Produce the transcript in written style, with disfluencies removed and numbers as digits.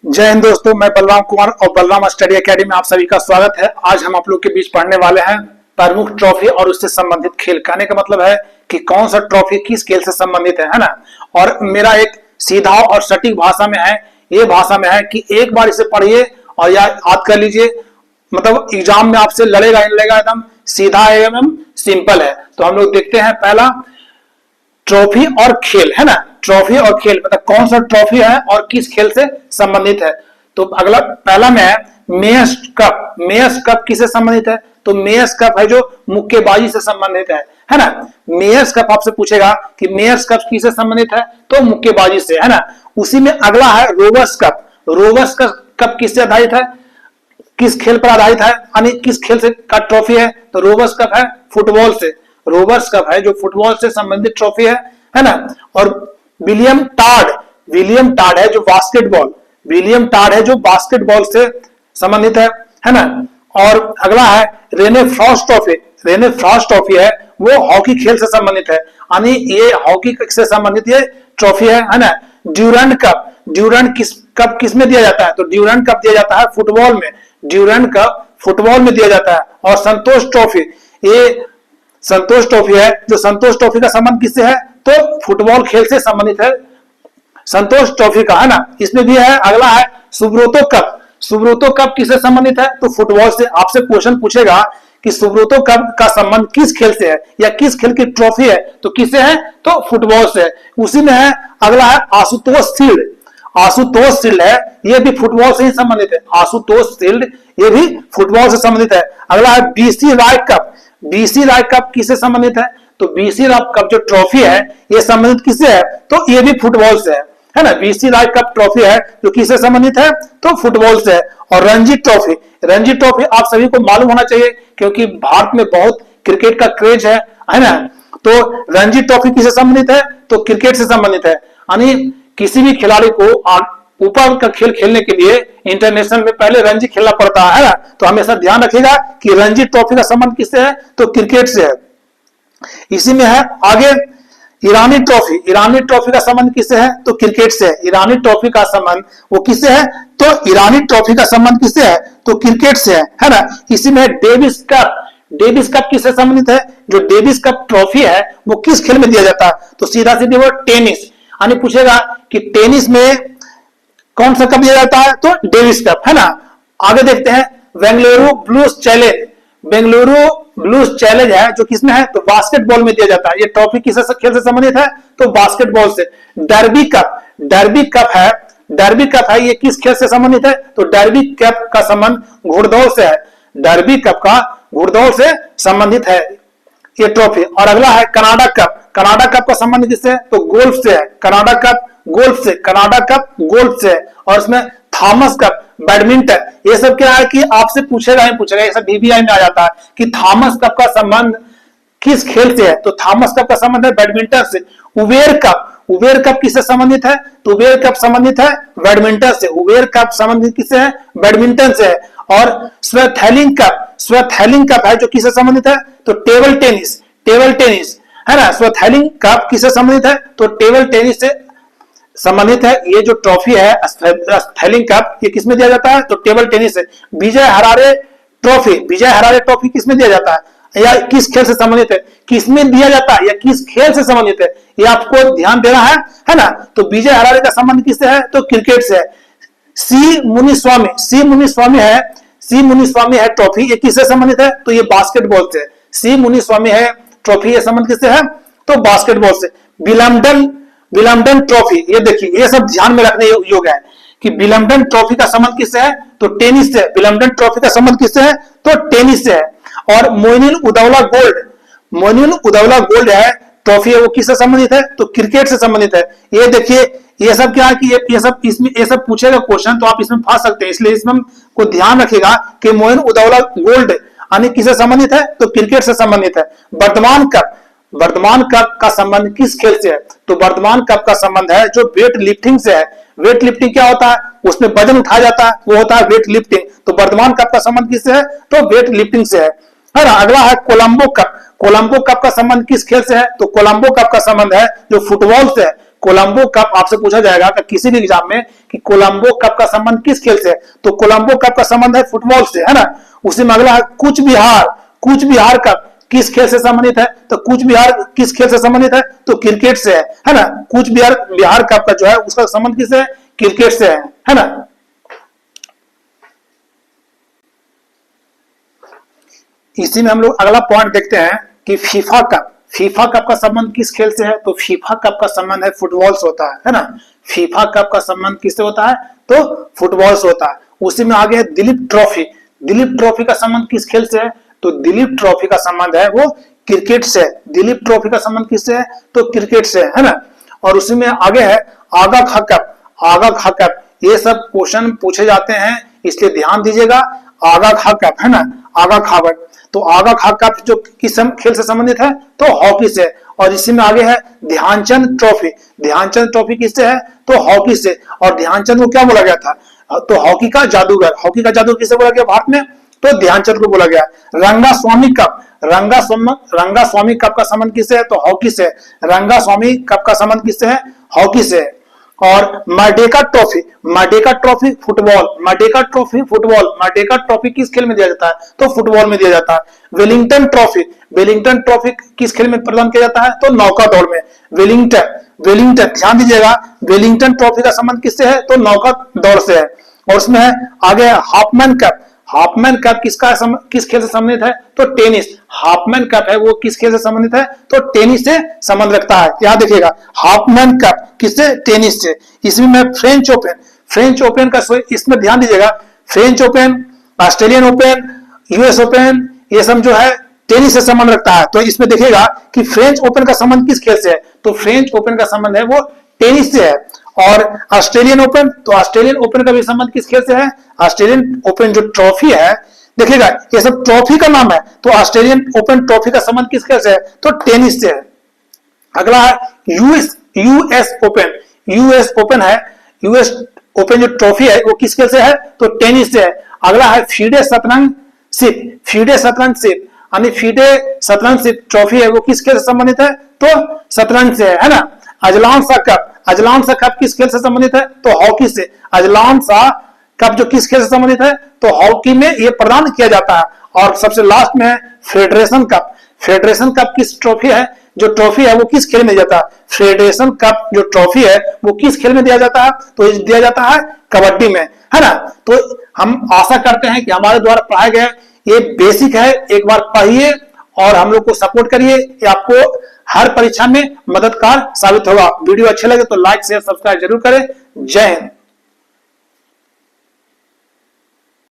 जय हिंद दोस्तों, मैं बलराम कुमार और बलराम स्टडी एकेडमी में आप सभी का स्वागत है। आज हम आप लोग के बीच पढ़ने वाले हैं प्रमुख ट्रॉफी और उससे संबंधित खेल। कहने का मतलब है कि कौन सा ट्रॉफी किस खेल से संबंधित है ना। और मेरा एक सीधा और सटीक भाषा में है, ये भाषा में है कि एक बार इसे पढ़िए और याद कर लीजिए, मतलब एग्जाम में आपसे लड़ेगा ही लड़ेगा, एकदम सीधा एवं सिंपल है। तो हम लोग देखते हैं पहला ट्रॉफी और खेल, है ना। ट्रॉफी और खेल मतलब कौन सा ट्रॉफी है और किस खेल से संबंधित है। तो अगला पहला में है मेयर्स कप। मेयर्स कप किससे संबंधित है? तो मेयर्स कप है जो मुक्केबाजी से संबंधित है ना। मेयर्स कप आपसे पूछेगा कि मेयर्स कप किससे संबंधित है, तो मुक्केबाजी से, है ना। उसी में अगला है रोवर्स कप। रोवर्स कप किससे आधारित है, किस खेल पर आधारित है, यानी किस खेल से का ट्रॉफी है? तो रोवर्स कप है फुटबॉल से। रोवर्स कप है जो फुटबॉल से संबंधित ट्रॉफी है ना। और विलियम टार्ड है जो बास्केटबॉल, विलियम टार्ड है जो बास्केटबॉल से संबंधित है ना। और अगला है Rene Frost trophy. Rene Frost trophy है वो हॉकी खेल से संबंधित है, यानी ये हॉकी से संबंधित ये ट्रॉफी है ना। ड्यूरेंट कप, ड्यूरेंट कप किस में दिया जाता है? तो ड्यूरेंट कप दिया जाता है फुटबॉल में, ड्यूरेंट कप फुटबॉल में दिया जाता है। और संतोष ट्रॉफी, ये संतोष ट्रॉफी है जो संतोष ट्रॉफी का संबंध किससे है? तो फुटबॉल खेल से संबंधित है संतोष ट्रॉफी का, है ना। इसमें भी है। अगला है सुब्रोतो कप। सुब्रोतो कप किससे संबंधित है? तो फुटबॉल से। आपसे क्वेश्चन पूछेगा कि सुब्रोतो कप का संबंध किस खेल से है या किस खेल की ट्रॉफी है, तो किससे है? तो फुटबॉल से है। उसी में है अगला है आशुतोष शील्ड। आशुतोष शील्ड है, ये भी फुटबॉल से ही संबंधित है। आशुतोष शील्ड ये भी फुटबॉल से संबंधित है। अगला है बीसी राय कप। बीसी राय कप किससे संबंधित है? तो बीसी राय कप जो ट्रॉफी है ये संबंधित किससे है? तो ये भी फुटबॉल से है ना। बीसी राय कप ट्रॉफी है जो किससे संबंधित है? तो फुटबॉल से है। और रणजी ट्रॉफी, रणजी ट्रॉफी आप सभी को मालूम होना चाहिए क्योंकि भारत में बहुत क्रिकेट का क्रेज है ना। तो रणजी ट्रॉफी किससे संबंधित है? तो क्रिकेट से संबंधित है, यानी किसी भी खिलाड़ी को ऊपर का खेल खेलने के लिए इंटरनेशनल में पहले रणजी खेलना पड़ता है ना। तो हमेशा ध्यान रखिएगा कि रणजी ट्रॉफी का संबंध किससे है? तो क्रिकेट से है। इसी में है आगे ईरानी ट्रॉफी। ईरानी ट्रॉफी का संबंध किससे है? तो क्रिकेट से है। ईरानी ट्रॉफी का संबंध वो किससे है? तो ईरानी ट्रॉफी का संबंध किससे है? तो क्रिकेट से है ना। इसी में डेविस कप। डेविस कप किससे संबंधित है? जो डेविस कप ट्रॉफी है वो किस खेल में दिया जाता है? तो सीधा सीधी वो टेनिस, यानी पूछेगा कि टेनिस में कौन सा कप दिया जाता है? तो डेविस कप, है ना। आगे देखते हैं Bengaluru blues challenge. Bengaluru blues challenge है जो किसमें है? तो बास्केटबॉल में दिया जाता है। ये ट्रॉफी किस खेल से संबंधित है? तो बास्केटबॉल से। डर्बी कप, डर्बी कप है, डर्बी कप है ये किस खेल से संबंधित है? तो डर्बी कप का संबंध घुड़दौड़ से है। डर्बी कप का घुड़दौड़ से संबंधित है ये ट्रॉफी। और अगला है कनाडा कप। कनाडा कप का संबंध किससे है? तो गोल्फ से है। कनाडा कप गोल्फ से, कनाडा कप गोल्फ से है। और इसमें थॉमस कप बैडमिंटन, ये सब क्या है कि आपसे पूछेगा ही पूछेगा, ये सब बीबीआई में आ जाता है कि थॉमस कप का संबंध किस खेल से है? तो थॉमस कप का संबंध है बैडमिंटन से। उबेर कप, उबेर कप किससे संबंधित है? तो उबेर कप संबंधित है बैडमिंटन से। उबेर कप संबंधित किससे है? बैडमिंटन से है। और स्वेथेलिंग कप, स्वेथेलिंग कप है जो किससे संबंधित है? तो टेबल टेनिस, टेबल टेनिस, है ना। स्वेथेलिंग कप किससे संबंधित है? तो टेबल टेनिस से संबंधित है। ये जो ट्रॉफी है स्वेथेलिंग कप ये किसमें दिया जाता है? तो टेबल टेनिस से। विजय हरारे ट्रॉफी, विजय हरारे ट्रॉफी किसमें दिया जाता है या किस खेल से संबंधित है? किसमें दिया जाता है या किस खेल से संबंधित है, ये आपको ध्यान देना है ना। तो विजय हरारे का संबंध किससे है? तो क्रिकेट से है। सी मुनिस्वामी, सी मुनिस्वामी है, सी मुनिस्वामी है ट्रॉफी, ये किससे संबंधित है? तो ये बास्केटबॉल से। सी मुनिस्वामी है ट्रॉफी, ये संबंध किससे है? तो बास्केटबॉल से। विलम्बडन, विलम्बडन ट्रॉफी, ये देखिए ये सब ध्यान में रखने योग्य है कि विलम्बडन ट्रॉफी का संबंध किससे है? तो टेनिस से। विलम्बडन ट्रॉफी का संबंध किससे है? तो टेनिस से है। और मोइनुल उदौला गोल्ड, मोइनुल उदौला गोल्ड है ट्रॉफी है वो किससे संबंधित है? तो क्रिकेट से संबंधित है। ये देखिए ये सब क्या है कि ये सब इसमें ये सब पूछेगा क्वेश्चन तो आप इसमें फंस सकते हैं, इसलिए इसमें को ध्यान रखिएगा कि मोइनुल उदौला गोल्ड यानी किससे संबंधित है? तो क्रिकेट से संबंधित है। वर्धमान कप, वर्धमान कप का संबंध किस खेल से है? तो वर्धमान कप का संबंध है जो वेट लिफ्टिंग से है। वेट लिफ्टिंग क्या होता है? उसमें वजन उठाया जाता है, वो होता है वेट लिफ्टिंग। तो वर्धमान कप का संबंध किससे है? तो वेट लिफ्टिंग से है ना। अगला है कोलंबो कप। कोलंबो कप का संबंध किस खेल से है? तो कोलंबो कप का संबंध है जो फुटबॉल से है। कोलंबो कप आपसे पूछा जाएगा कि किसी भी एग्जाम में कि कोलंबो कप का संबंध किस खेल से है, तो कोलंबो कप का संबंध है फुटबॉल से, है ना। उसी में अगला है कूच बिहार कप किस खेल से संबंधित है, तो कूच बिहार किस खेल से संबंधित है, तो क्रिकेट से है ना। कूच बिहार कप का जो है उसका संबंध किससे है, क्रिकेट से है ना। इसी में हम लोग अगला पॉइंट देखते हैं कि फीफा कप का संबंध किस खेल से है, तो फीफा कप का संबंध है फुटबॉल से होता है ना। फीफा कप का संबंध किससे होता है, तो फुटबॉल से होता है। उसी में आगे है दिलीप ट्रॉफी का संबंध किस खेल से है, तो दिलीप ट्रॉफी का संबंध है वो क्रिकेट से। दिलीप ट्रॉफी का संबंध किससे है, तो क्रिकेट से है ना। और उसी में आगे है आगा खा कप। ये सब क्वेश्चन पूछे जाते हैं, इसलिए ध्यान दीजिएगा। आगा खा कप है ना, आगा खा कप, तो आगा खा कप जो किस खेल से संबंधित है, तो हॉकी से। और इसी में आगे है ध्यानचंद ट्रॉफी किससे है, तो हॉकी से। और ध्यानचंद को क्या बोला गया था, तो हॉकी का जादूगर किसे बोला गया भारत में, तो ध्यानचंद को बोला गया। रंगास्वामी कप का संबंध किससे है, तो हॉकी से। रंगास्वामी कप का संबंध किससे है, हॉकी से। और मर्डेका ट्रॉफी फुटबॉल किस खेल में दिया जाता है, तो फुटबॉल में दिया जाता है। वेलिंगटन ट्रॉफी किस खेल में प्रदान किया जाता है, तो नौका दौड़ में। वेलिंगटन ध्यान दीजिएगा, वेलिंगटन ट्रॉफी का संबंध किससे है, तो नौका दौड़ से है। और उसमें है आगे हाफमैन कप किस खेल से संबंधित है, तो टेनिस। हाफमैन कप है वो किस खेल से संबंधित है, तो टेनिस से संबंध रखता है। यहां देखिएगा हाफमैन कप किससे, टेनिस से। इसमें फ्रेंच ओपन का इसमें ध्यान दीजिएगा, French open, Australian open, US open, ये सब जो है टेनिस से संबंध रखता है। तो इसमें देखिएगा कि फ्रेंच ओपन का संबंध किस खेल से है, तो फ्रेंच ओपन का संबंध है वो टेनिस से है। और ऑस्ट्रेलियन ओपन, तो ऑस्ट्रेलियन ओपन का भी संबंध किस खेल से है, ऑस्ट्रेलियन ओपन जो ट्रॉफी है, देखिएगा ये सब ट्रॉफी का नाम है, तो ऑस्ट्रेलियन ओपन ट्रॉफी का संबंध किस खेल से है, तो टेनिस से है। अगला है यूएस ओपन है, यूएस ओपन जो ट्रॉफी है वो किस खेल से है, तो टेनिस से है। अगला है फीडे शतरंज ट्रॉफी है वो किस खेल से संबंधित है, तो शतरंज से है ना। अजलान सा कप किस खेल से संबंधित है, तो हॉकी से। अजलान सा कप जो किस खेल से संबंधित है, तो हॉकी में ये प्रदान किया जाता है। और सबसे लास्ट में है फेडरेशन कप किस ट्रॉफी है, जो ट्रॉफी है वो किस खेल में दिया जाता है, फेडरेशन कप जो ट्रॉफी है वो किस खेल में दिया जाता है, तो दिया जाता है कबड्डी में, है ना। तो हम आशा करते हैं कि हमारे द्वारा पढ़ाया गया ये बेसिक है, एक बार पढ़िए और हम लोग को सपोर्ट करिए, ये आपको हर परीक्षा में मददगार साबित होगा। वीडियो अच्छे लगे तो लाइक शेयर सब्सक्राइब जरूर करें। जय हिंद।